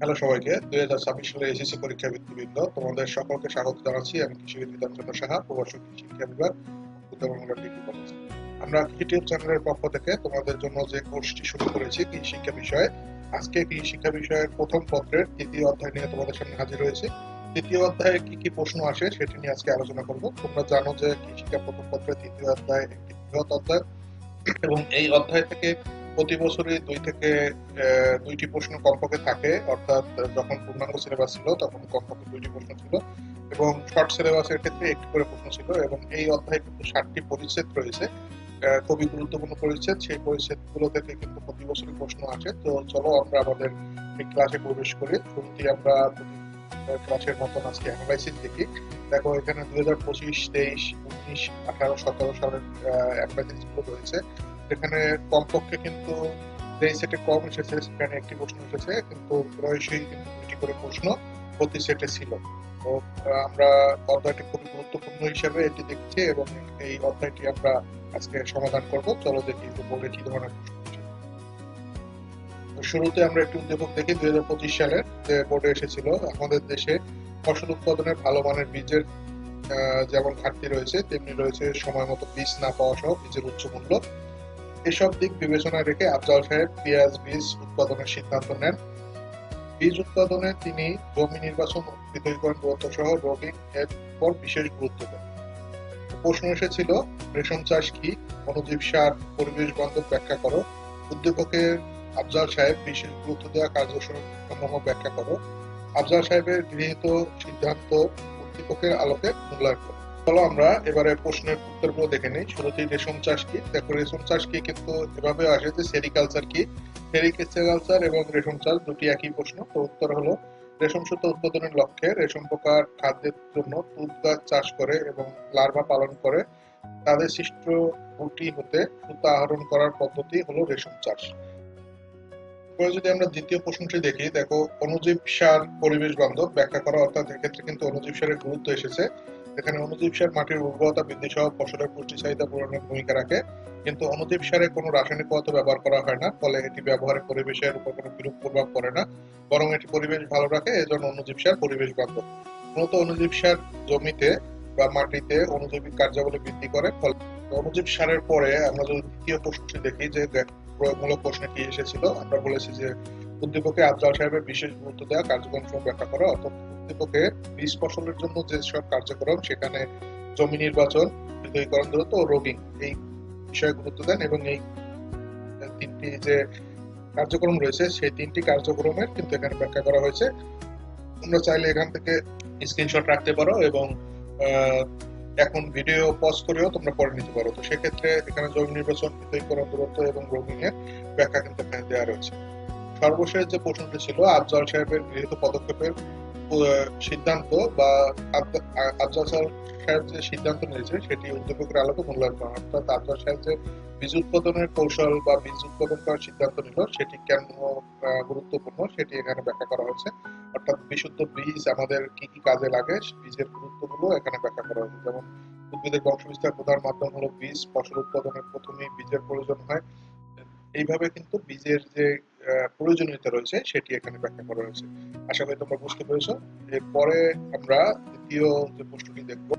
Hello সবাইকে, 2026 সালের SSC পরীক্ষার্থীবৃন্দ, তোমাদের সকলকে স্বাগত জানাচ্ছি। আমি কৃষিবিদ বিধানচন্দ্র সাহা, প্রভাষক শিক্ষা বিভাগ, উত্তরবঙ্গ ডিগ্রি কলেজ। আমরা ইউটিউব চ্যানেলের পক্ষ থেকে তোমাদের জন্য যে কোর্সটি শুরু করেছি কৃষি শিক্ষা বিষয়ে, আজকে কৃষি শিক্ষা বিষয়ের প্রথম পত্রের তৃতীয় অধ্যায় নিয়ে তোমাদের সামনে হাজির হয়েছে। তৃতীয় অধ্যায়ে কি কি প্রশ্ন আসে সেটি নিয়ে আজকে আলোচনা করব। তোমরা জানো যে কৃষি শিক্ষা প্রথম পত্রের তৃতীয় অধ্যায় একটি বৃহৎ অধ্যায়, এবং এই অধ্যায় থেকে প্রতি বছরই দুইটি প্রশ্ন কমপক্ষে থাকে। অর্থাৎ যখন পূর্ণাঙ্গ সিলেবাস ছিল তখন কমপক্ষে দুইটি প্রশ্ন ছিল, এবং শর্ট সিলেবাসের ক্ষেত্রে একটি করে প্রশ্ন ছিল। এবং এই অধ্যায়ে কিন্তু 7টি পরিচ্ছেদ রয়েছে, খুবই গুরুত্বপূর্ণ পরিচ্ছেদ। সেই পরিচ্ছেদগুলো থেকে কিন্তু প্রতি বছরই প্রশ্ন আসে। তো চলো আমরা আমাদের এই ক্লাসে প্রবেশ করি। শুরুতেই আমরা ক্লাসের মতন আজকে অ্যানালাইসিস দেখি। দেখো, এখানে 2025, 23, 19, 18, 17 সালের অ্যানালাইসিস গুলো রয়েছে। এখানে কমপক্ষে কিন্তু যেই সেটে কম এসেছে সেখানে একটি প্রশ্ন এসেছে, কিন্তু প্রায়শই কিন্তু দুটি করে প্রশ্ন প্রতি সেটে ছিল। তো আমরা অধ্যায়টি খুবই গুরুত্বপূর্ণ হিসেবে এটি দেখছি, এবং এই অধ্যায়টি আমরা আজকে সমাধান করব। চলো দেখি বোর্ডে কি ধরনের প্রশ্ন এসেছে। শুরুতে আমরা একটু উদ্দীপক দেখি। 2025 সালে যে বোর্ডে এসেছিল, আমাদের দেশে ফসল উৎপাদনের ভালো মানের বীজের যেমন ঘাটতি রয়েছে, তেমনি রয়েছে সময় মতো বীজ না পাওয়া সহ বীজের উচ্চ মূল্য। এসব দিক বিবেচনায় রেখে আফজাল সাহেব পেঁয়াজ বীজ উৎপাদনের সিদ্ধান্ত নেন। বীজ উৎপাদনে তিনি জমি নির্বাচন, পৃথকীকরণ দূরত্ব সহ রোগিং এর উপর বিশেষ গুরুত্ব দেন। প্রশ্ন এসেছিল, রেশম চাষ কি, অণুজীব সার, পরিবেশ বান্ধব ব্যাখ্যা করো। উদ্দীপকের আফজাল সাহেব বিশেষ গুরুত্ব দেওয়া কার্যসমূহ ব্যাখ্যা করো। আফজাল সাহেবের গৃহীত সিদ্ধান্ত উদ্দীপকের আলোকে মূল্যায়ন করো। চলো আমরা এবারে প্রশ্নের উত্তরগুলো দেখে নিই। শুরুতেই রেশম চাষ কি। দেখো, রেশম চাষ কি কিন্তু এভাবে আসে যে সেরিকালচার কি। সেরিকালচার এবং রেশম চাষ দুটি একই প্রশ্ন। তো উত্তর হলো, রেশম সুতা উৎপাদনের লক্ষ্যে রেশম পোকার খাদ্যের জন্য তুঁত গাছ চাষ করে এবং লার্ভা পালন করে তাদের সৃষ্ট গুটি হতে সুতা আহরণ করার পদ্ধতি হলো রেশম চাষ। এরপরে যদি আমরা দ্বিতীয় প্রশ্নটি দেখি, দেখো, অণুজীব সার পরিবেশ বান্ধব ব্যাখ্যা করা। অর্থাৎ এক্ষেত্রে কিন্তু অণুজীব সারের গুরুত্ব এসেছে। এখানে অণুজীব সার মাটির উর্বরতা বৃদ্ধি সহ ফসলের পুষ্টি চাহিদা পূরণের ভূমিকা রাখে, কিন্তু অণুজীব সারে কোনো রাসায়নিক পদার্থ ব্যবহার করা হয় না, ফলে এটি ব্যবহারে পরিবেশের উপর কোনো বিরূপ প্রভাব পড়ে না, বরং এটি পরিবেশ ভালো রাখে। এজন্য অণুজীব সার পরিবেশ বান্ধব। মূলত অণুজীব সার জমিতে বা মাটিতে অণুজৈবিক কার্যাবলী বৃদ্ধি করে। ফলে অণুজীব সারের পরে আমরা যদি দ্বিতীয় প্রশ্নটি দেখি যে প্রয়োগমূলক প্রশ্নে কি এসেছিল, আমরা বলেছি যে উদ্দীপকে আফজাল সাহেবের বিশেষ গুরুত্ব দেওয়া কার্যক্রম সহ ব্যাখ্যা করা। অর্থাৎ উদ্দীপকে বীজ ফসলের জন্য যেসব কার্যক্রম, সেখানে জমি নির্বাচন, পৃথকীকরণ দূরত্ব ও রোগিং এই বিষয়ে গুরুত্ব দেন, এবং এই তিনটি যে কার্যক্রম রয়েছে সেই তিনটি কার্যক্রমের কিন্তু এখানে ব্যাখ্যা করা হয়েছে। তোমরা চাইলে এখান থেকে স্ক্রিনশট রাখতে পারো, এবং এখন ভিডিও পজ করেও তোমরা পড়ে নিতে পারো। তো সেক্ষেত্রে এখানে জমি নির্বাচন, পৃথকীকরণ দূরত্ব এবং রোগিং এর ব্যাখ্যা কিন্তু এখানে দেওয়া রয়েছে। সর্বশেষ যে প্রশ্নটি ছিল, আফজাল সাহেবের গৃহীত পদক্ষেপের সিদ্ধান্ত বা আফজাল সাহেব যে সিদ্ধান্ত নিয়েছে সেটি উদ্দীপকের আলোকে মূল্যায়ন করা। অর্থাৎ আফজাল সাহেব যে বীজ উৎপাদনের কৌশল বা বীজ উৎপাদন করার সিদ্ধান্ত নিল সেটি কেন গুরুত্বপূর্ণ সেটি এখানে ব্যাখ্যা করা হয়েছে। অর্থাৎ বিশুদ্ধ বীজ আমাদের কি কি কাজে লাগে, বীজের গুরুত্বগুলো এখানে ব্যাখ্যা করা হয়েছে। যেমন উদ্ভিদের বংশবিস্তার প্রধান মাধ্যম হলো বীজ, ফসল উৎপাদনের প্রথমেই বীজের প্রয়োজন হয়। এইভাবে কিন্তু বীজের যে প্রয়োজনীয়তা রয়েছে সেটি এখানে ব্যাখ্যা করা হয়েছে। আশা করি তোমরা বুঝতে পেরেছো। এরপরে আমরা দ্বিতীয় যে প্রশ্নটি দেখব।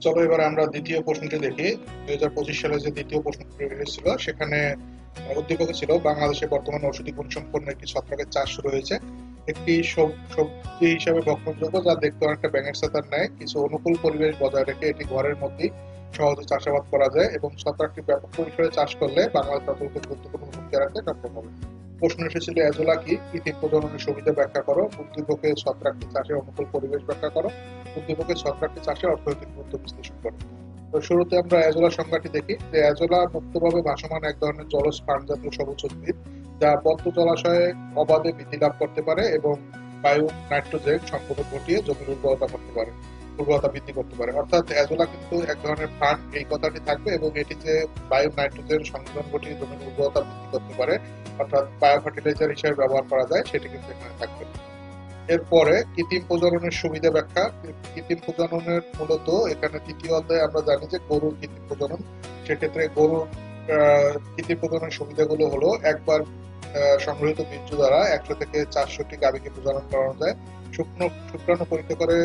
চলো এবার আমরা দ্বিতীয় প্রশ্নটি দেখি। 2025 সালে যে দ্বিতীয় প্রশ্নটি এসেছিল সেখানে উদ্দীপক ছিল, বাংলাদেশে বর্তমানে ঔষধি গুণসম্পন্ন একটি ছত্রাকের চাষ শুরু হয়েছে। একটি সবজি হিসাবে ভক্ষণযোগ্য, যা দেখতে অনেকটা ব্যাঙের ছাতার ন্যায়। কিছু অনুকূল পরিবেশ বজায় রেখে এটি ঘরের মধ্যেই সহজে চাষাবাদ করা যায়, এবং ছত্রাকটি ব্যাপক পরিসরে চাষ করলে বাংলাদেশ অর্থনীতিতে গুরুত্বপূর্ণ ভূমিকা রাখতে সক্ষম হবে। প্রশ্ন এসেছিল, এজোলা কি, কৃত্রিম প্রজননের সুবিধা ব্যাখ্যা করো। উদ্দীপকে ছত্রাকটি চাষে অনুকূল পরিবেশ ব্যাখ্যা করো। উদ্দীপকে ছত্রাকটি চাষে অর্থনৈতিক গুরুত্ব বিশ্লেষণ করো। তো শুরুতে আমরা এজোলা সংজ্ঞাটি দেখি। যে এজোলা মুক্তভাবে ভাসমান এক ধরনের জলজ ফার্ন জাতীয় সবুজ উদ্ভিদ, যা পদ্ম জলাশয়ে অবাধে বৃদ্ধি লাভ করতে পারে এবং বায়ু নাইট্রোজেন সংকোচন ঘটিয়ে জমির উর্বরতা বৃদ্ধি করতে পারে। অর্থাৎ এজোলা কিন্তু এক ধরনের ফার্ন, এই কথাটি থাকবে, এবং এটি যে বায়ু নাইট্রোজেন সংকোচন ঘটিয়ে জমির উর্বরতা বৃদ্ধি করতে পারে, অর্থাৎ বায়ো ফার্টিলাইজার হিসেবে ব্যবহার করা যায়, সেটি কিন্তু এখানে থাকবে। এরপরে কৃত্রিম প্রজননের সুবিধা ব্যাখ্যা। কৃত্রিম প্রজননের মূলত এখানে তৃতীয় অধ্যায়ে আমরা জানি যে গরুর কৃত্রিম প্রজনন। সেক্ষেত্রে গরুর কৃত্রিম প্রজননের সুবিধাগুলো হলো, একবার সংগৃহীত বীর্য দ্বারা 100 থেকে 400টি গাভীকে প্রজনন করানো যায়। শুক্রাণু পরীক্ষা করে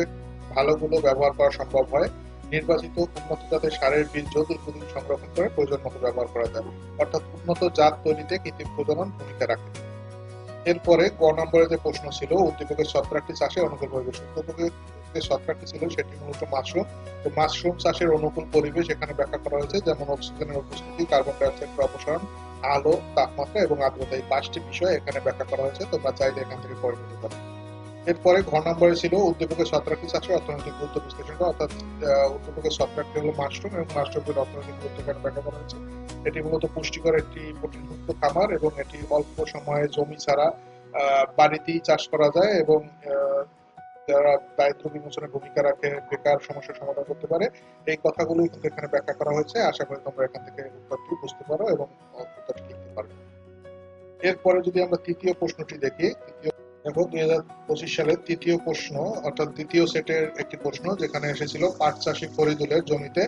ভালোগুলো ব্যবহার করা সম্ভব হয়। নির্বাচিত উন্নত জাতের ষাঁড়ের বীর্য দীর্ঘদিন সংরক্ষণ করে প্রয়োজন মতো ব্যবহার করা যায়, অর্থাৎ উন্নত জাত তৈরিতে কৃত্রিম প্রজনন ভূমিকা রাখে। এরপরে ক নম্বরে যে প্রশ্ন ছিল উদ্দীপকের ছত্রাকটি চাষে অনুকূল পরিবেশ। উদ্দীপকের যে ছত্রাকটি ছিল সেটি মূলত মাশরুম। তো মাশরুম চাষের অনুকূল পরিবেশ এখানে ব্যাখ্যা করা হয়েছে, যেমন অক্সিজেনের উপস্থিতি, কার্বন ডাই অক্সাইডের অপসারণ, আলো, তাপমাত্রা এবং আর্দ্রতা, এই 5টি বিষয় এখানে ব্যাখ্যা করা হয়েছে। তোমরা চাইলে এখান থেকে পড়ে নিতে পারো। এরপরে ঘ নম্বরে ছিল উদ্দীপকের ছত্রাকটি চাষের অর্থনৈতিক গুরুত্ব বিশ্লেষণ করা, অর্থাৎ উদ্দীপকের ছত্রাকটি হলো মাশরুম এবং মাশরুমের অর্থনৈতিক গুরুত্ব এখানে ব্যাখ্যা করা হয়েছে। এটি মূলত পুষ্টিকর একটি প্রোটিনযুক্ত খামার এবং এটি অল্প সময়ে জমি ছাড়া বাড়িতেই চাষ করা যায় এবং যারা দারিদ্র বিমোচনে ভূমিকা রাখে, বেকার সমস্যার সমাধান করতে পারে, এই কথাগুলো কিন্তু এখানে ব্যাখ্যা করা হয়েছে। আশা করি তোমরা এখান থেকে উত্তরটি বুঝতে পারো এবং উত্তরটি লিখতে পারো। এরপরে যদি আমরা তৃতীয় প্রশ্নটি দেখি, দেখো 2025 সালের তৃতীয় প্রশ্ন অর্থাৎ দ্বিতীয় সেটের একটি প্রশ্ন, যেখানে এসেছিল পাট চাষী ফরিদুলের জমিতে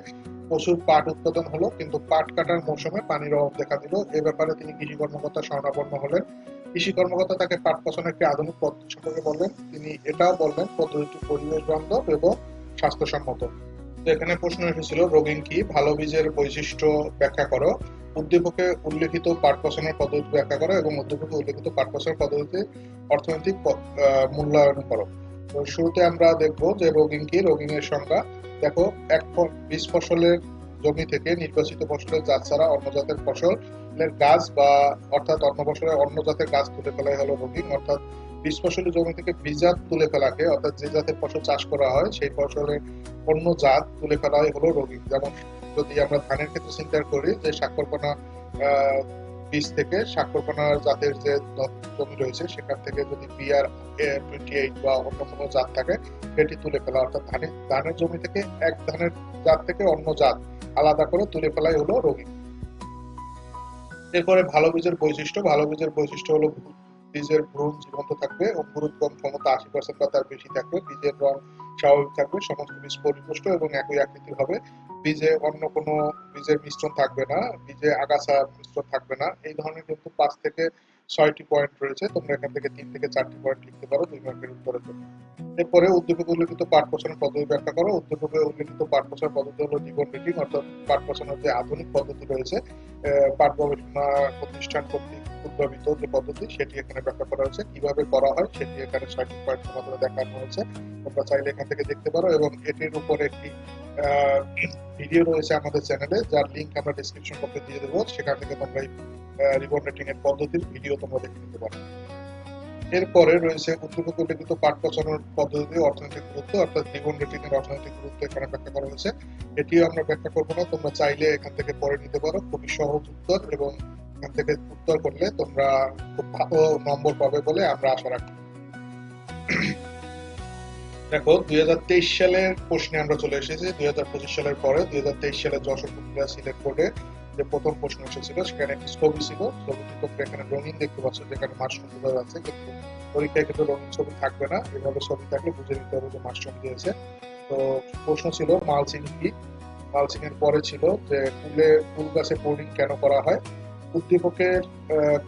প্রচুর পাট উৎপাদন হলো কিন্তু পাট কাটার মৌসুমে পানির অভাব দেখা দিল। এ ব্যাপারে তিনি কৃষি কর্মকর্তার শরণাপন্ন হলেন। কৃষি কর্মকর্তা তাকে পাট পচানোর একটি আধুনিক পদ্ধতি সম্পর্কে বললেন। তিনি এটাও বললেন পদ্ধতিটি পরিবেশ বান্ধব এবং স্বাস্থ্যসম্মত। তো এখানে প্রশ্ন এসেছিল রোগিং কি, ভালো বীজের বৈশিষ্ট্য ব্যাখ্যা করো, উদ্দীপকে উল্লেখিত পাট পচানোর পদ্ধতি ব্যাখ্যা করো এবং উদ্দীপকে উল্লেখিত পাট পচানোর পদ্ধতিতে অর্থনৈতিক মূল্যায়ন করো। তো শুরুতে আমরা দেখবো যে রোগিং কি। রোগিং এর সংজ্ঞা দেখো, বীজ ফসলের জমি থেকে নির্বাচিত ফসলের জাত ছাড়া অন্য জাতের ফসলের গাছ বা অর্থাৎ অন্য ফসলের অন্য জাতের গাছ তুলে ফেলাই হলো রোগিং। অর্থাৎ বীজ ফসলের জমি থেকে বীজ জাত তুলে ফেলাকে, অর্থাৎ যে জাতের ফসল চাষ করা হয় সেই ফসলের অন্য জাত তুলে ফেলাই হলো রোগিং। যেমন যদি আমরা ধানের ক্ষেত্রে চিন্তা করি যে সাক্ষরকণা বীজ থেকে সাক্ষরকণা জাতের যে জমি রয়েছে সেখান থেকে যদি বিআর 28 বা অন্য কোনো জাত থাকে সেটি তুলে ফেলা, অর্থাৎ ধানের জমি থেকে এক ধানের জাত থেকে অন্য জাত আলাদা করে তুলে ফেলাই হলো রোগিং। এরপরে ভালো বীজের বৈশিষ্ট্য। ভালো বীজের বৈশিষ্ট্য হলো বীজের ভ্রূণ জীবন্ত থাকবে, অঙ্কুরোদ্গম ক্ষমতা 80% বা তার বেশি থাকবে, বীজের রং স্বাভাবিক থাকবে, সমস্ত বীজ পরিপুষ্ট এবং একই আকৃতির হবে, বীজে অন্য কোনো বীজের মিশ্রণ থাকবে না, বীজে আগাছা মিশ্রণ থাকবে না। এই ধরনের কিন্তু 5 থেকে 6টি পয়েন্ট রয়েছে। তোমরা এখান থেকে 3 থেকে 4টি পয়েন্ট লিখতে পারো 2 মার্কের উত্তরের জন্য। এরপরে উদ্দীপকে উল্লেখিত পাট পচানোর পদ্ধতি ব্যাখ্যা করো। উদ্দীপকে উল্লেখিত পাট পচানোর পদ্ধতি হলো ডিগন রেটিং, অর্থাৎ পাট পচানোর যে আধুনিক পদ্ধতি রয়েছে পাট গবেষণা প্রতিষ্ঠান কর্তৃক উদ্ভাবিত যে পদ্ধতি সেটি এখানে ব্যাখ্যা করা হয়েছে। কিভাবে করা হয় সেটি এখানে 6টি পয়েন্টের মাধ্যমে দেখানো হয়েছে। তোমরা চাইলে এখান থেকে দেখতে পারো এবং এটির উপরে একটি ভিডিও রয়েছে আমাদের চ্যানেলে, যার লিঙ্ক আমরা ডেসক্রিপশন বক্সে দিয়ে দেবো। সেখান থেকে তোমরা এই রিবন রেটিং এর পদ্ধতির ভিডিও তোমরা দেখে নিতে পারো। এরপরে রয়েছে উদ্দীপকে উল্লেখিত পাট পচানোর পদ্ধতি অর্থনৈতিক গুরুত্ব, অর্থাৎ রিবন রেটিং এর অর্থনৈতিক গুরুত্ব এখানে ব্যাখ্যা করা হয়েছে। এটিও আমরা ব্যাখ্যা করবো না, তোমরা চাইলে এখান থেকে পড়ে নিতে পারো। খুবই সহজ উত্তর এবং এখান থেকে উত্তর করলে তোমরা খুব ভালো নম্বর পাবে বলে আমরা আশা রাখি। দেখো 2023 সালের প্রশ্নে আমরা চলে এসেছি। 2025 সালের পরে 2023 সালে যশোর উপজেলা সিলেট বোর্ডে যে প্রথম প্রশ্ন এসেছিল সেখানে একটি ছবি ছিল। ছবিটি তোমরা এখানে রঙিন দেখতে পাচ্ছ, যেখানে মাশরুম বোঝা যাচ্ছে, কিন্তু পরীক্ষায় কিন্তু রঙিন ছবি থাকবে না। এভাবে ছবি থাকলে বুঝে নিতে হবে যে মাশরুম দিয়েছে। তো প্রশ্ন ছিল মালচিং কি। মালচিং এর পরে ছিল যে ফুল গাছে বোর্ডিং কেন করা হয়। উদ্দীপকের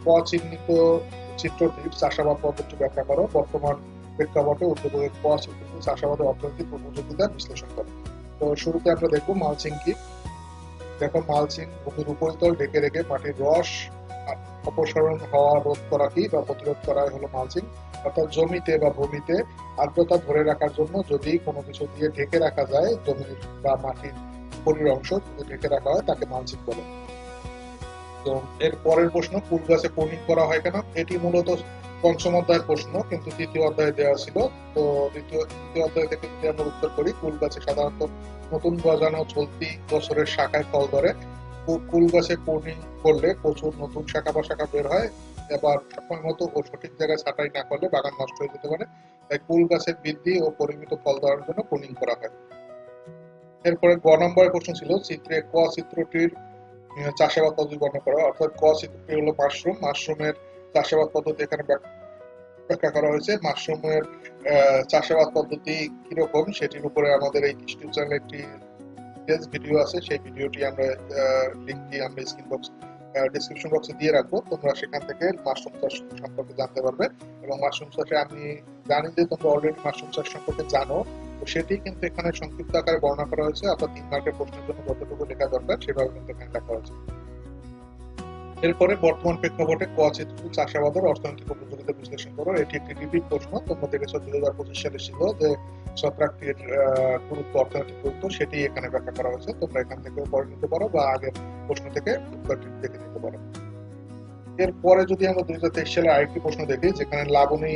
ক চিহ্নিত চিত্রটির চাষাবাদ পদ্ধতি ব্যাখ্যা করো। বর্তমান প্রেক্ষাপটে উদ্দীপকের ক চিহ্নিত চাষাবাদের অর্থনৈতিক উপযোগিতা বিশ্লেষণ করো। তো শুরুতে আমরা দেখবো মালচিং কি। দেখো মালচিং ভূমির উপরিতল ঢেকে রেখে মাটির রস অপসারণ হওয়া রোধ করা কি বা প্রতিরোধ করাই হলো মালচিং। অর্থাৎ জমিতে বা ভূমিতে আর্দ্রতা ধরে রাখার জন্য যদি কোনো কিছু দিয়ে ঢেকে রাখা যায়, জমির বা মাটির উপরের অংশ যদি ঢেকে রাখা হয় তাকে মালচিং বলে। তো এর পরের প্রশ্ন, কুল গাছে প্রুনিং করা হয় কেন। এটি মূলত পঞ্চম অধ্যায়ের প্রশ্ন, কিন্তু তৃতীয় অধ্যায়ে দেওয়া ছিল। তো তৃতীয় অধ্যায় থেকে যদি আমরা উত্তর করি, কুল গাছে সাধারণত নতুন গজানো চলতি বছরের শাখায় ফল ধরে। কুল গাছে প্রুনিং করলে প্রচুর নতুন শাখা বা শাখা বের হয়। এবার সময় মতো ও সঠিক জায়গায় ছাঁটাই না করলে বাগান নষ্ট হয়ে যেতে পারে। তাই কুল গাছের বৃদ্ধি ও পরিমিত ফল ধরার জন্য প্রুনিং করা হয়। এরপরে গ নম্বরের প্রশ্ন ছিল চিত্রে ক চিত্রটির চাষাবাদ পদ্ধতি বর্ণনা করা। অর্থাৎ ক চিত্রটি হলো মাশরুম। মাশরুমের চাষাবাদ পদ্ধতি এখানে ব্যাখ্যা করা হয়েছে। মাশরুমের চাষাবাদ পদ্ধতি কিরকম সেটির উপরে আমাদের এই কৃষি চ্যানেলে একটি ভিডিও আছে, সেই ভিডিওটি আমরা লিঙ্কটি আমরা স্ক্রিন বক্স ডেসক্রিপশন বক্সে দিয়ে রাখবো, তোমরা সেখান থেকে মাশরুম চাষ সম্পর্কে জানতে পারবে। এবং মাশরুম চাষে আমি জানি যে তোমরা অলরেডি মাশরুম চাষ সম্পর্কে জানো, তো সেটি কিন্তু এখানে সংক্ষিপ্ত আকারে বর্ণনা করা হয়েছে, অর্থাৎ 3 মার্কের প্রশ্নের জন্য যতটুকু লেখা দরকার সেভাবে কিন্তু এখানে লেখা হয়েছে। এরপরে বর্তমান প্রেক্ষাপটে ক চিত্র চাষাবাদের অর্থনৈতিক উপযোগিতা বিশ্লেষণ করো। এটি একটি রিপিট প্রশ্ন, তোমরা দেখেছো 2025 সালে ছিল যে ছত্রাকটির গুরুত্ব, অর্থনৈতিক গুরুত্ব, সেটি এখানে ব্যাখ্যা করা হয়েছে। তোমরা এখান থেকেও পড়ে নিতে পারো বা আগের প্রশ্ন থেকে উত্তরটি দেখে নিতে পারো। এরপরে যদি আমরা 2023 সালে আরেকটি প্রশ্ন দেখি, যেখানে লাবণী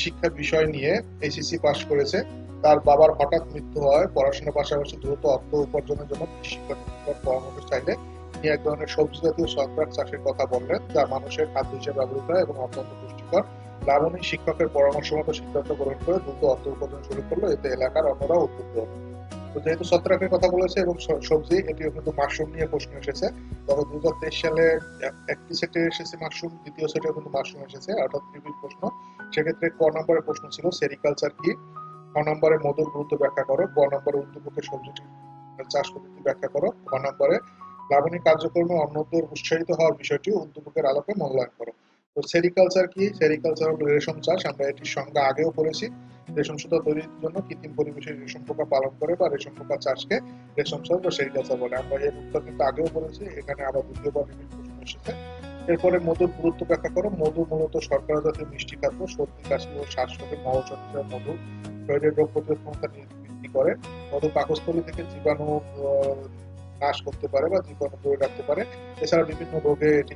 শিক্ষা বিষয় নিয়ে এইচএসসি পাশ করেছে, তার বাবার হঠাৎ মৃত্যু হয়, পড়াশোনার পাশাপাশি দ্রুত অর্থ উপার্জনের জন্য কৃষিকার পরামর্শ চাইলে তিনি এক ধরনের সবজি জাতীয় ছত্রাক চাষের কথা বললেন, যা মানুষের খাদ্য হিসেবে ব্যবহৃত হয় এবং অত্যন্ত পুষ্টিকর। লাবণী শিক্ষকের পরামর্শ মতো সিদ্ধান্ত গ্রহণ করে দ্রুত অর্থ উপার্জন শুরু করলো, এতে এলাকার অন্যরাও উদ্বুদ্ধ হলো। তো যেহেতু ছত্রাকের কথা বলেছে এবং সবজি, এটিও কিন্তু মাশরুম নিয়ে প্রশ্ন এসেছে। তবে 2023 সালে একটি সেটে এসেছে মাশরুম, দ্বিতীয় সেটেও কিন্তু মাশরুম এসেছে, অর্থাৎ ত্রিভুজ প্রশ্ন। সেক্ষেত্রে ক নম্বরের প্রশ্ন ছিল সেরিকালচার কি, খ নম্বরে মধুর গুরুত্ব ব্যাখ্যা করো, ক নম্বরে উদ্দীপকের সবজিটি চাষ পদ্ধতি ব্যাখ্যা করো, খ নম্বরে লাবণী কার্যক্রমে অন্যদের উৎসাহিত হওয়ার বিষয়টি উদ্দীপকের আলোকে মূল্যায়ন করো। তো সেরিকালচার কি? সেরিকালচার হলো রেশম চাষ। আমরা এটির সংজ্ঞা আগেও পড়েছি। রেশম সুতা তৈরির জন্য কৃত্রিম পরিবেশে রেশম পোকা পালন করে বা রেশম পোকা চাষকে রেশম চাষ বা সেরিকালচার বলে। আমরা এর উত্তর কিন্তু আগেও পড়েছি, এখানে আবার দ্বিতীয়বার রিপিট প্রশ্ন এসেছে। এরপরে মধুর গুরুত্ব ব্যাখ্যা করো। মধু মূলত শর্করা জাতীয় মিষ্টি খাদ্য, সর্দি কাশি ও শ্বাসরোগের মহৌষধ হিসেবে মধু শরীরের রোগ প্রতিরোধ ক্ষমতা বৃদ্ধি করে। মধু পাকস্থলী থেকে জীবাণু নাশ করতে পারে বা জীবাণু দূরে রাখতে পারে। এছাড়া বিভিন্ন রোগে এটি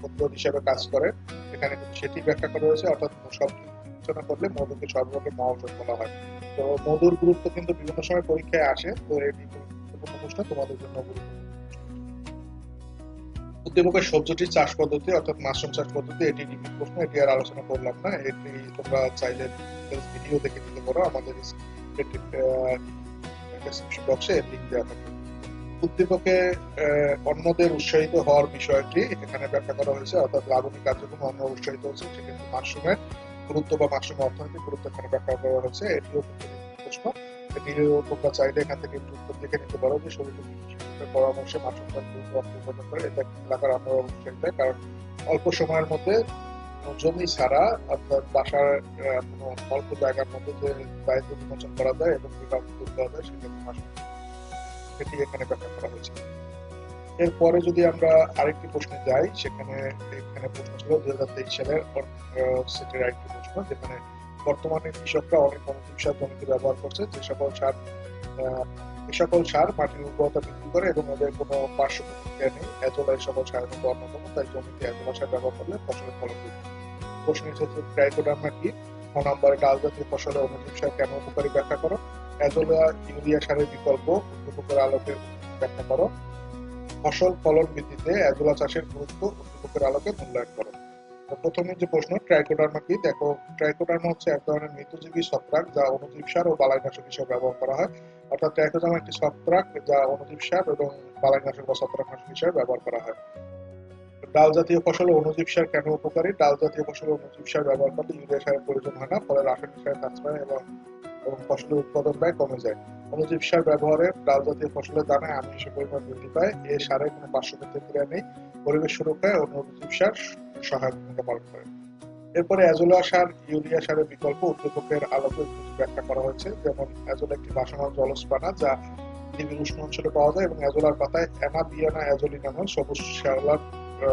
প্রতিরোধ হিসেবে কাজ করে, এখানে কিন্তু সেটি ব্যাখ্যা করা হয়েছে। অর্থাৎ সব বিবেচনা করলে মধুকে সর্বরোগের মহৌষধ বলা হয়। তো মধুর গুরুত্ব কিন্তু বিভিন্ন সময় পরীক্ষায় আসে, তো এটি গুরুত্বপূর্ণ প্রশ্ন তোমাদের জন্য গুরুত্বপূর্ণ। উদ্দীপকের সবজিটির চাষ পদ্ধতি, অর্থাৎ মাশরুম চাষ পদ্ধতি, এটি রিপিট প্রশ্ন, এটি আর আলোচনা করলাম না। এটি তোমরা চাইলে ভিডিও দেখে নিতে পারো, আমাদের ডেসক্রিপশন বক্সে লিংক দেওয়া থাকবে। উদ্দীপকে অন্যদের উৎসাহিত হওয়ার বিষয়টি এখানে ব্যাখ্যা করা হয়েছে, অর্থাৎ লাবণী কার্যক্রমে অন্য উৎসাহিত হচ্ছে, সেক্ষেত্রে মাশরুমের গুরুত্ব বা মাশরুমের অর্থনৈতিক গুরুত্ব এখানে ব্যাখ্যা করা হয়েছে। এটিও প্রশ্ন, এটিও তোমরা চাইলে এখান থেকে একটু উত্তর দেখে নিতে পারো যে সবুজ পরামর্শে মাশরুম চাষ দ্রুত অর্থ উপার্জন করে, এটা এলাকার অন্যরা উৎসাহিত হয়, কারণ অল্প সময়ের মধ্যে জমি ছাড়া অর্থাৎ বাসার কোনো অল্প জায়গার মধ্যে যে দায়িত্ব বিমোচন করা যায় এবং বিভাগ দূর করা যায়, সেক্ষেত্রে মাশরুম সেটি এখানে ব্যাখ্যা করা হয়েছে। এরপরে যদি আমরা আরেকটি প্রশ্নে যাই, এখানে প্রশ্ন ছিল 2023 সালের সেটের আরেকটি প্রশ্ন, যেখানে বর্তমানে কৃষকরা অনেক অনুজীব সার জমিতে ব্যবহার করছে, এ সকল সার মাটির উর্বরতা বৃদ্ধি করে এবং এদের কোনো পার্শ্ব প্রতিক্রিয়া নেই। এজোলা এই সকল সারের মধ্যে অন্যতম, তাই জমিতে এজোলা সার ব্যবহার করলে ফসলের ফলন বৃদ্ধি। প্রশ্ন হচ্ছে ট্রাইকোডার্মা কি? খ নম্বরে ডাল জাতীয় ফসলে অনুজীব সার কেন উপকারী ব্যাখ্যা করো। এজোলা ইউরিয়া সারের বিকল্প, উদ্দীপকের আলোকে ব্যাখ্যা করো। ফসল ফলন বৃদ্ধিতে এজোলা চাষের গুরুত্ব উদ্দীপকের আলোকে মূল্যায়ন করো। প্রথমে যে প্রশ্ন, ট্রাইকোডার্মা কি? দেখো, ট্রাইকোডার্মা হচ্ছে এক ধরনের মৃতজীবী ছত্রাক যা অণুজীব সার ও বালাইনাশক হিসেবে ব্যবহার করা হয়। অর্থাৎ ট্রাইকোডার্মা একটি ছত্রাক যা অণুজীব সার এবং বালাইনাশক বা ছত্রাকনাশক হিসেবে ব্যবহার করা হয়। ডাল জাতীয় ফসলে অণুজীব সার কেন উপকারী? ডাল জাতীয় ফসলে অণুজীব সার ব্যবহার করলে ইউরিয়া সারের প্রয়োজন হয় না, ফলে রাসায়নিক সারের সাশ্রয় এবং ফসলের উৎপাদন ব্যয় কমে যায়। অণুজীব সার ব্যবহারে ডাল জাতীয় ফসলের দানায় আমিষের পরিমাণ বৃদ্ধি পায়। এ সারে কোনো পার্শ্ব প্রতিক্রিয়া নেই। পরিবেশ সুরক্ষায় অণুজীব সার সহায়ক ভূমিকা পালন করে। এরপরে এজোলা সার ইউরিয়া সারের বিকল্প, উদ্দীপকের আলোকে ব্যাখ্যা করা হয়েছে। যেমন এজোলা একটি বাসমান জলজ যা পৃথিবীর উষ্ণ অঞ্চলে পাওয়া যায় এবং এজোলার পাতায় অ্যানাবিয়ানা এজোলি নামের সবুজ শ্যাওলার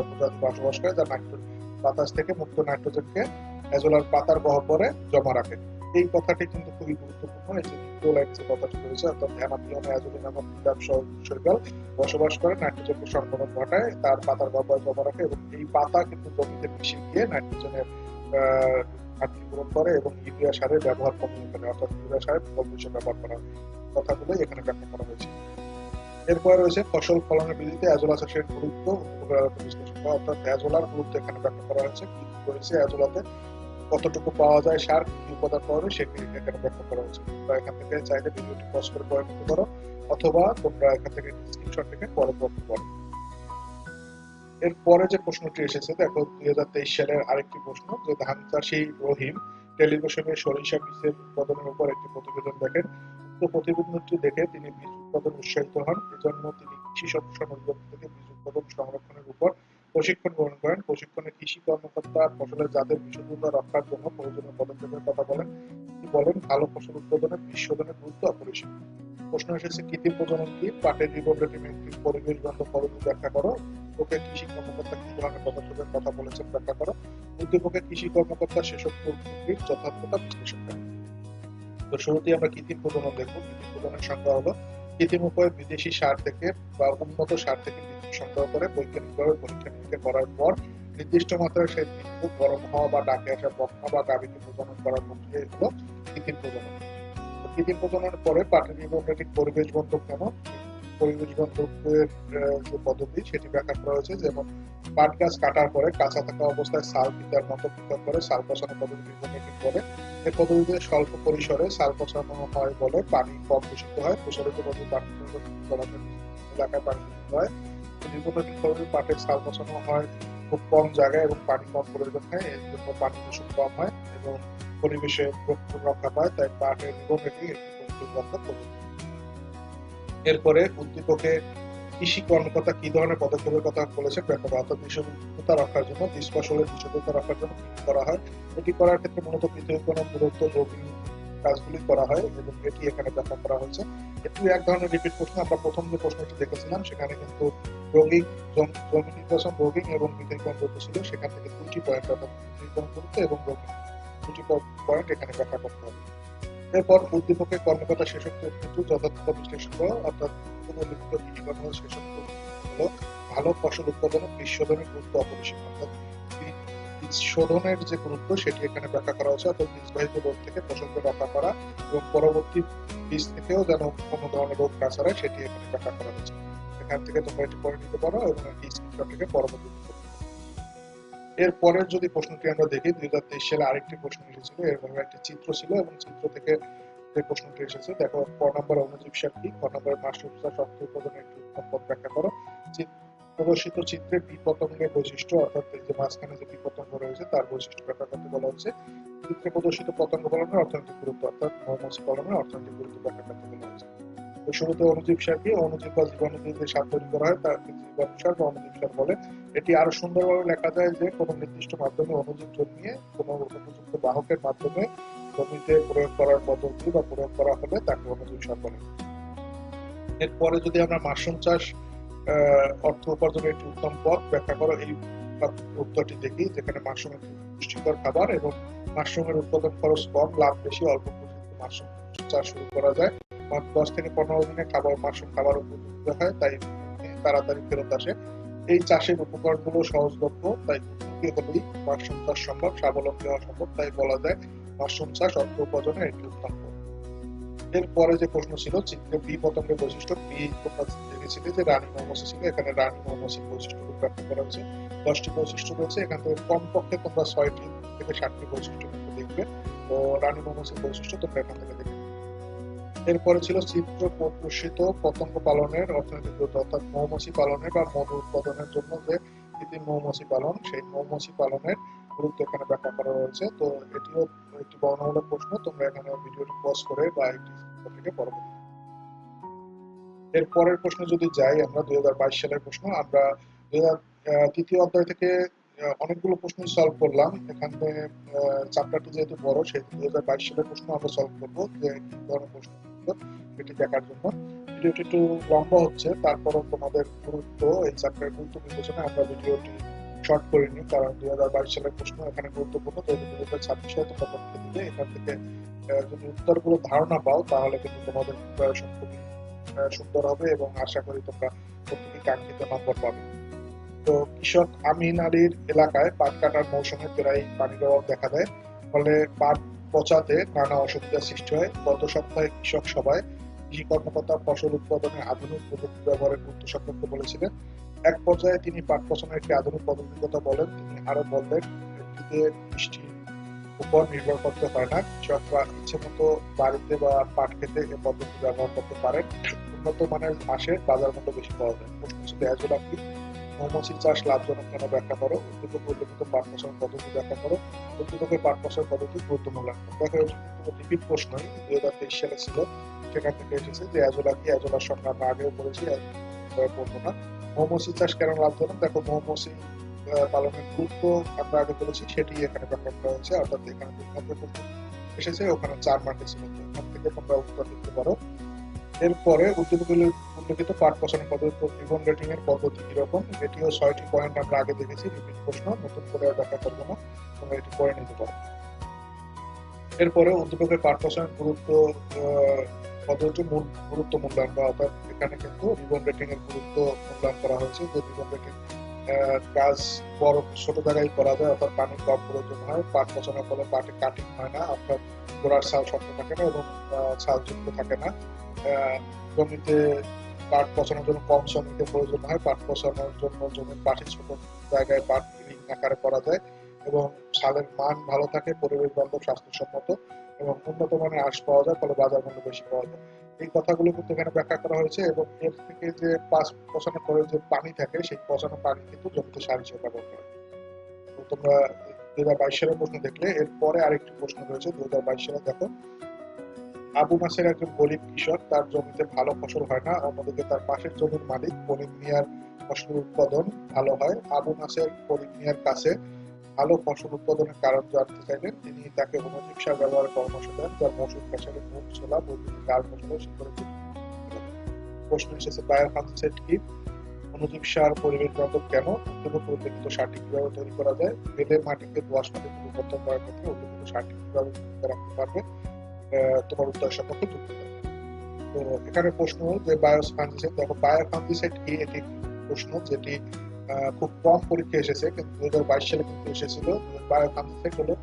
প্রজাতি বসবাস করে, যা বাতাস থেকে মুক্ত নাইট্রোজেনকে এজোলার পাতার গহ্বরে জমা রাখে। এই কথাটি কিন্তু খুবই গুরুত্বপূর্ণ। এই যে দ্বিতীয় লাইন যে কথাটি রয়েছে, অর্থাৎ অ্যানাবিয়ানা এজোলি নামক শৈবাল বসবাস করে, নাইট্রোজেনকে সংবহন ঘটায়, তার পাতার গহ্বরে জমা রাখে এবং এই পাতা কিন্তু জমিতে মিশে গিয়ে নাইট্রোজেনের ঘাটতি পূরণ করে এবং ইউরিয়া সারের ব্যবহার কমিয়ে ফেলে, অর্থাৎ ইউরিয়া সারের বিকল্প হিসেবে ব্যবহার করা হয়। কথাগুলোই এখানে ব্যাখ্যা করা হয়েছে। এরপরে রয়েছে ফসল ফলনের বৃদ্ধিতে এজোলা চাষের গুরুত্ব, বিশ্লেষণ করা, অর্থাৎ এজোলার গুরুত্ব এখানে ব্যাখ্যা করা হয়েছে। কি রয়েছে এজোলাতে, কতটুকু পাওয়া যায়, সার কি উপাদান পাওয়া যায়, সেগুলি এখানে ব্যাখ্যা করা হয়েছে। তোমরা এখান থেকে চাইলে ভিডিওটি পজ করে পড়ে নিতে পারো, অথবা তোমরা এখান থেকে স্ক্রিনশট থেকে পরে পড়তে পারো। এরপরে যে প্রশ্নটি এসেছে, দেখো 2023 সালের আরেকটি প্রশ্ন, যে ধান চাষী রহিম টেলিভিশনে সরিষা বীজের উৎপাদনের উপর একটি প্রতিবেদন দেখেন। উক্ত প্রতিবেদনটি দেখে তিনি বীজ উৎপাদন উৎসাহিত হন, এজন্য তিনি কৃষি সম্প্রসারণ অধিদপ্তর থেকে বীজ উৎপাদন সংরক্ষণের উপর প্রশিক্ষণ গ্রহণ করেন। প্রশিক্ষণে কৃষি কর্মকর্তা ফসলের জাতের বিশুদ্ধতা রক্ষার জন্য প্রয়োজনীয় পদক্ষেপের কথা বলেন। তিনি বলেন, ভালো ফসল উৎপাদনে বীজ শোধনের গুরুত্ব অপরিসীম। প্রশ্ন এসেছে, কৃত্রিম প্রজনন কি? পাটের রিবন একটি পরিবেশ বান্ধব পদ্ধতি ব্যাখ্যা করো। উদ্দীপকে কৃষি কর্মকর্তা কি ধরনের পদক্ষেপের কথা বলেছেন ব্যাখ্যা করো। উদ্দীপকে কৃষি কর্মকর্তা সেসব প্রক্রিয়ার যথার্থতা বিশ্লেষণ করেন। তো শুরুতেই আমরা কৃত্রিম প্রজনন দেখবো। কৃত্রিম প্রজননের সংজ্ঞা হলো কৃত্রিম উপায়ে বিদেশি সার থেকে বা উন্নত সার থেকে বীজ সংগ্রহ করে বৈজ্ঞানিকভাবে পরীক্ষা নিরীক্ষা করার পর নির্দিষ্ট মাত্রায় সেই বীজ গরম হওয়া বা ডাকে আসা বকনা বা গাভীকে প্রজনন করার প্রক্রিয়া হলো কৃত্রিম প্রজনন। কৃত্রিম প্রজননের পরে পাটের রিবন পরিবেশ বান্ধব কেন? পরিবেশ বান্ধবের যে পদ্ধতি সেটি ব্যাখ্যা করা হয়েছে। যেমন পাট গাছ কাটার পরে কাঁচা থাকা অবস্থায় সাল পিতার মতো পৃথক করে সাল পচানো পদ্ধতি রিবন বলে। এই পদ্ধতিতে স্বল্প পরিসরে সাল পচানো হয় বলে পানি কম দূষিত হয়। প্রসারিত পদ্ধতি পাট এলাকায় পানি দূষিত হয়। রিবন পদ্ধতি পাটের সাল পচানো হয় খুব কম জায়গায় এবং পানি কম প্রয়োজন হয়, এর জন্য পানি দূষণ কম হয় এবং পরিবেশে রক্ষা পায়। তাই পাটের রিবন একটি পরিবেশ বান্ধব পদ্ধতি। এরপরে উদ্দীপকে কৃষি কর্মকর্তা কি ধরনের পদক্ষেপের কথা বলেছেন ব্যাখ্যা করা। অর্থাৎ বিশুদ্ধতা রক্ষার জন্য বীজ ফসলের বিশুদ্ধতা রক্ষার জন্য কি করা হয়? এটি করার ক্ষেত্রে মূলত পৃথকীকরণ, দূরত্ব, রোগী কাজগুলি করা হয় এবং এটি এখানে ব্যাখ্যা করা হয়েছে। এটি এক ধরনের রিপিট প্রশ্ন। আমরা প্রথম যে প্রশ্নটি দেখেছিলাম সেখানে কিন্তু রোগী জমি নির্বাচন, রোগী এবং পৃথকীকরণ দূরত্ব ছিল। সেখান থেকে দুটি পয়েন্ট, অর্থাৎ পৃথকীকরণ দূরত্ব এবং রোগী, দুটি পয়েন্ট এখানে ব্যাখ্যা করতে হবে। এরপর উদ্দীপকের কর্মকর্তা শেষোক্ত কিন্তু যথার্থতা বিশ্লেষণ করা। অর্থাৎ লিখিত কৃষি কর্মকর্তা শেষোক্ত হলো ভালো ফসল উৎপাদনে বীজ শোধনের গুরুত্ব অপরিসীম। অর্থাৎ বীজ শোধনের যে গুরুত্ব সেটি এখানে ব্যাখ্যা করা হয়েছে। অর্থাৎ বীজবাহিত রোগ থেকে ফসলকে রক্ষা করা এবং পরবর্তী বীজ থেকেও যেন কোনো ধরনের রোগ না ছড়ায় সেটি এখানে ব্যাখ্যা করা হয়েছে। এখান থেকে তোমরা এটি পড়ে নিতে পারো এবং একটি স্ক্রিনশট থেকে পরবর্তী। এরপরের যদি প্রশ্নটি আমরা দেখি, 2023 সালে আরেকটি প্রশ্ন এসেছিল। এরভাবে একটি চিত্র ছিল এবং চিত্র থেকে যে প্রশ্নটি এসেছে, দেখো ক নম্বর অণুজীব সার কি, খ নম্বরের মাশরুম চাষ শক্ত উৎপাদনের একটি উত্তম পথ ব্যাখ্যা করো। প্রদর্শিত চিত্রে বি পতঙ্গের বৈশিষ্ট্য, অর্থাৎ এই যে মাঝখানে যে বি পতঙ্গ রয়েছে তার বৈশিষ্ট্য ব্যাখ্যা করতে বলা হচ্ছে। চিত্রে প্রদর্শিত পতঙ্গ পালনের অর্থনৈতিক গুরুত্ব, অর্থাৎ মৌমাছি পালনের অর্থনৈতিক গুরুত্ব ব্যাখ্যা করতে বলা হচ্ছে। তো শুরুতে অণুজীব সার কি? অণুজীব বা জীবাণু দিয়ে যে সার তৈরি করা হয় তাকে জীবাণু সার বা অণুজীব সার বলে। এটি আরো সুন্দরভাবে লেখা যায় যে কোনো নির্দিষ্ট মাধ্যমে অণুজীব জন্মিয়ে কোনো উপযুক্ত বাহকের মাধ্যমে জমিতে প্রয়োগ করার পদ্ধতি বা প্রয়োগ করা হলে তাকে অণুজীব সার বলে। এরপরে যদি আমরা মাশরুম চাষ অর্থ উপার্জনের একটি উত্তম পথ ব্যাখ্যা করো, এই উত্তরটি দেখি। যেখানে মাশরুম একটি পুষ্টিকর খাবার এবং মাশরুমের উৎপাদন খরচ কম, লাভ বেশি, অল্প পুঁজিতে মাশরুম চাষ শুরু করা যায়। 10 থেকে 15 দিনে মাশরুম খাবার উপযুক্ত হয়, তাই তাড়াতাড়ি ফেরত আসে। এই চাষের উপকরণগুলো সহজলভ্য, তাই উদ্যোগী হলেই মাশরুম চাষ সম্ভব, স্বাবলম্বী হওয়া সম্ভব। তাই বলা যায় মাশরুম চাষ অর্থ উপার্জনের একটি উত্তম পথ। এরপরে যে প্রশ্ন ছিল, চিত্রে বি পতঙ্গের বৈশিষ্ট্য। বি তোমরা দেখেছিলে যে রানী মৌমাছি ছিল, এখানে রানী মৌমাছির বৈশিষ্ট্য ব্যাখ্যা করা হয়েছে। 10টি বৈশিষ্ট্য রয়েছে, এখান থেকে কমপক্ষে তোমরা 6টি থেকে 7টি বৈশিষ্ট্য কিন্তু দেখবে। তো রানী মৌমাছির বৈশিষ্ট্য তোমরা এখান থেকে দেখবে। এরপরে ছিল চিত্র প্রদর্শিত পতঙ্গ পালনের অর্থনৈতিক গুরুত্ব, অর্থাৎ মৌমাছি পালনের বা মধু উৎপাদনের জন্য যে কৃত্রিম মৌমাছি পালন, সেই মৌমাছি পালনের গুরুত্ব এখানে ব্যাখ্যা করা হয়েছে। তো এটিও একটি বর্ণনামূলক প্রশ্ন, তোমরা এখানে ভিডিওটি পজ করে বা একটি থেকে পরবর্তী। এর পরের প্রশ্ন যদি যাই আমরা, 2022 সালের প্রশ্ন। আমরা তৃতীয় অধ্যায় থেকে অনেকগুলো প্রশ্ন সলভ করলাম। এখানে চ্যাপ্টারটি যেহেতু বড়, সেহেতু 2022 সালের প্রশ্ন আমরা সলভ করবো যে কি ধরনের প্রশ্ন এটি দেখার জন্য। ভিডিওটি একটু লম্বা হচ্ছে, তারপরও তোমাদের গুরুত্ব, এই চ্যাপ্টারের গুরুত্ব বিবেচনায় আমরা ভিডিওটি শর্ট করিনি, কারণ 2022 সালের প্রশ্ন এখানে গুরুত্বপূর্ণ। তো 2026 সালে তোমরা পরীক্ষা দিলে এখান থেকে যদি উত্তরগুলো ধারণা পাও তাহলে কিন্তু তোমাদের প্রিপারেশন খুবই সুন্দর হবে এবং আশা করি তোমরা প্রত্যেকেই কাঙ্ক্ষিত নম্বর পাবে। তো কৃষক আমিন আলীর এলাকায় পাট কাটার মৌসুমে প্রায় পানির অভাব দেখা দেয়, ফলে পাট পচাতে নানা অসুবিধার সৃষ্টি হয়। গত সপ্তাহে কৃষক সভায় কৃষি কর্মকর্তা ফসল উৎপাদনে আধুনিক প্রযুক্তি ব্যবহারের গুরুত্ব সম্পর্কে বলেছিলেন। এক পর্যায়ে তিনি পাট পচানোর একটি আধুনিক পদ্ধতির কথা বলেন। তিনি আরো বললেন, এটিতে বৃষ্টির উপর নির্ভর করতে হয় না, কৃষকরা ইচ্ছে মতো বাড়িতে বা পাট খেতে এ পদ্ধতি ব্যবহার করতে পারেন। উন্নত মানের ঘাসের বাজার মূল্য বেশি পাওয়া যায়। প্রশ্ন ছিল এজোলা কি? মৌমাছি চাষ লাভজনক কেন ব্যাখ্যা করো। উদ্দীপক উল্লেখিত পাট পচানোর পদ্ধতি ব্যাখ্যা করো। উদ্দীপকের পাট পচানোর পদ্ধতি গুরুত্বপূর্ণ লাগবে। দেখো এটি কিন্তু রিপিট প্রশ্নই 2023 সালে ছিল, সেখান থেকে এসেছে যে এজোলা কি। এজোলার সঙ্গে আমরা আগেও পড়েছি, পড়বো না। মৌমাছি চাষ কেন লাভজনক? দেখো, মৌমাছি পালনের গুরুত্ব আমরা আগে বলেছি, সেটি এখানে ব্যাখ্যা করা হয়েছে। অর্থাৎ এখানে 2 মার্কের প্রশ্ন এসেছে, ওখানে 4 মার্কে ছিল, তো এখান থেকে তোমরা উত্তর দিতে পারো। এরপরে উদ্দীপকের উল্লেখিত পাঠ পছন্দ পদ্ধতি রিবন রেটিং এর পদ্ধতি কিরকম, এটিও 6টি পয়েন্ট আমরা আগে দেখেছি, রিপিট প্রশ্ন, নতুন করে আর ব্যাখ্যা করবো না, তোমরা এটি পড়ে নিতে পারো। এরপরে উদ্দীপকের পাঠ পছন্দের গুরুত্ব পদ্ধতি গুরুত্ব মূল্যায়ন, বা অর্থাৎ এখানে কিন্তু রিবন রেটিং এর গুরুত্ব মূল্যায়ন করা হয়েছে, যে রিবন রেটিং কাজ বড় ছোট জায়গায় করা যায়, অর্থাৎ পানি কম প্রয়োজন হয়, পাট পচানোর ফলে পাটে কাটিং হয় না, অর্থাৎ গোড়ার ছাল শক্ত থাকে না এবং ছাল যুক্ত থাকে না। জমিতে পাট পচানোর জন্য কম শ্রমিকের প্রয়োজন হয়, পাট পচানোর জন্য জমির পাশে ছোট জায়গায় পাট রিং আকারে করা যায় এবং ছালের মান ভালো থাকে, পরিবেশ বান্ধব, স্বাস্থ্যসম্মত এবং উন্নত মানের আঁশ পাওয়া যায়, ফলে বাজার মূল্য বেশি পাওয়া যায়। এই কথাগুলো কিন্তু এখানে ব্যাখ্যা করা হয়েছে এবং এর থেকে যে পাঁচ পচানো করে যে পানি থাকে, সেই পচানো পানি কিন্তু জমিতে সার হিসেবে ব্যবহার করে। তো তোমরা 2022 সালের প্রশ্ন দেখলে, এরপরে আরেকটি প্রশ্ন রয়েছে 2022 সালে। দেখো, আবু নাসের একজন গরিব কৃষক, তার জমিতে ভালো ফসল হয় না, অন্যদিকে তার পাশের জমির মালিক করিম মিয়ার ফসল উৎপাদন ভালো হয়। আবু নাসের করিম মিয়ার কাছে ভালো ফসল উৎপাদনের কারণ জানতে চাইলেন। তিনি তাকে অনুজীব সার ব্যবহারের পরামর্শ দেন, যার মৌসুম ফসলে মুগ, ছোলা, বৈদ্যুতিক ডাল ফসলের শিকড়ে প্রশ্ন এসেছে, বায়ো ফাঙ্গিসাইড কি? অনুজীব সার পরিবেশ বান্ধব কেন? উদ্দীপকে উল্লেখিত সারটি কিভাবে তৈরি করা যায়? বেলে মাটিকে দোআঁশ মাটিতে রূপান্তর করার ক্ষেত্রে উল্লেখিত সারটি কিভাবে ভূমিকা রাখতে পারবে? তোমার উত্তর সম্পর্কে যুক্তি দাও। তো এখানে প্রশ্ন যে বায়ো ফাঙ্গিসাইড, দেখো বায়ো ফাঙ্গিসাইড কি, এটি প্রশ্ন যেটি খুব কম পরীক্ষা এসেছে, কিন্তু 2022 সালে কিন্তু এসেছিল। বায়ো ফাঙ্গিসাইড হলো,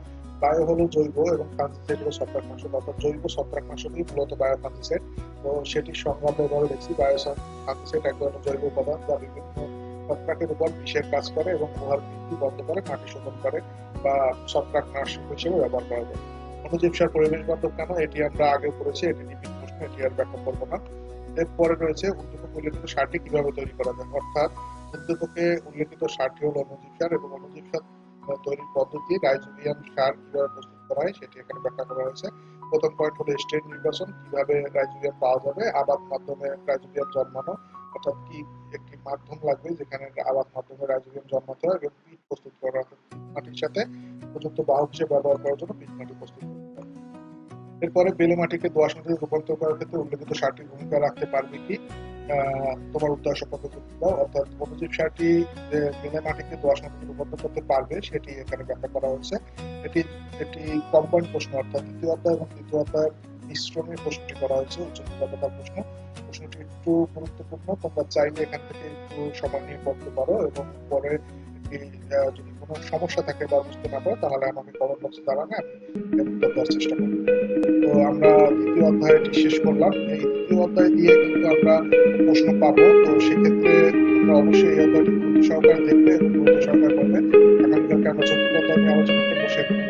বায়ো হলো জৈব এবং ফাঙ্গিসাইড হলো ছত্রাকনাশক, অর্থাৎ জৈব ছত্রাকনাশকই মূলত বায়ো ফাঙ্গিসাইড। তো সেটির সংজ্ঞা আমরা এভাবে দেখছি, বায়ো ফাঙ্গিসাইড এক ধরনের জৈব উপাদান যা বিভিন্ন ছত্রাকের উপর বিষের কাজ করে এবং উহার বৃদ্ধি বন্ধ করে, মাটি শোধন করে বা ছত্রাকনাশক হিসেবে ব্যবহার করা যায়। অনুজীব সার পরিবেশ বান্ধব কেন, এটি আমরা আগে পড়েছি, এটি রিপিট প্রশ্ন, এটি আর ব্যাখ্যা করবো না। এরপরে রয়েছে উদ্দীপকে উল্লেখিত সারটি কিভাবে তৈরি করা যায়, অর্থাৎ উদ্দীপকে উল্লেখিত সারটি হল অনুজীব সার এবং অনুজীব সার তৈরির পদ্ধতি, রাইজোবিয়াম সার কিভাবে প্রস্তুত করা হয় সেটি এখানে ব্যাখ্যা করা হয়েছে। প্রথম পয়েন্ট হলো স্টেট নির্বাচন, কিভাবে রাইজোবিয়াম পাওয়া যাবে, আবাদ মাধ্যমে রাইজোবিয়াম জন্মানো, অর্থাৎ কি একটি মাধ্যম লাগবে যেখানে আবাদ মাধ্যমে রাইজোবিয়াম জন্মাতে হয়, এবং বীজ প্রস্তুত করা, অর্থাৎ মাটির সাথে উপযুক্ত বাহক হিসেবে ব্যবহার করার জন্য বীজ মাটি প্রস্তুত করতে হবে। এরপরে বেলে মাটিকে দোআঁশ মাটিতে রূপান্তর করার ক্ষেত্রে উল্লেখিত সারটি ভূমিকা রাখতে পারবে কি? তোমার উত্তর সম্পর্কে যুক্তি দাও। অর্থাৎ অনুজীব সারটি যে বেলে মাটিকে দোআঁশ মাটিতে রূপান্তর করতে পারবে সেটি এখানে ব্যাখ্যা করা হয়েছে। এটি এটি কম্বাইন্ড প্রশ্ন, অর্থাৎ দ্বিতীয় অধ্যায় এবং তৃতীয় অধ্যায়ের মিশ্রণের প্রশ্নটি করা হয়েছে, উচ্চ নিরাপত্তার প্রশ্ন। প্রশ্নটি একটু গুরুত্বপূর্ণ, তোমরা চাইলে এখান থেকে একটু সময় নিয়ে পড়তে পারো এবং পরে যদি কোনো সমস্যা থাকে বা বুঝতে না পারো তাহলে আমাকে কমেন্ট বক্সে জানাবে, আমি উত্তর দেওয়ার চেষ্টা করবো। তো আমরা দ্বিতীয় অধ্যায়টি শেষ করলাম। এই দ্বিতীয় অধ্যায় দিয়ে কিন্তু আমরা প্রশ্ন পাবো, তো সেক্ষেত্রে তোমরা অবশ্যই এই অধ্যায়টি গুরুত্ব সহকারে দেখবে এবং গুরুত্ব সহকারে পড়বে। আগামীকালকে আমরা চতুর্থ অধ্যায় নিয়ে আলোচনা করবো, সেখানে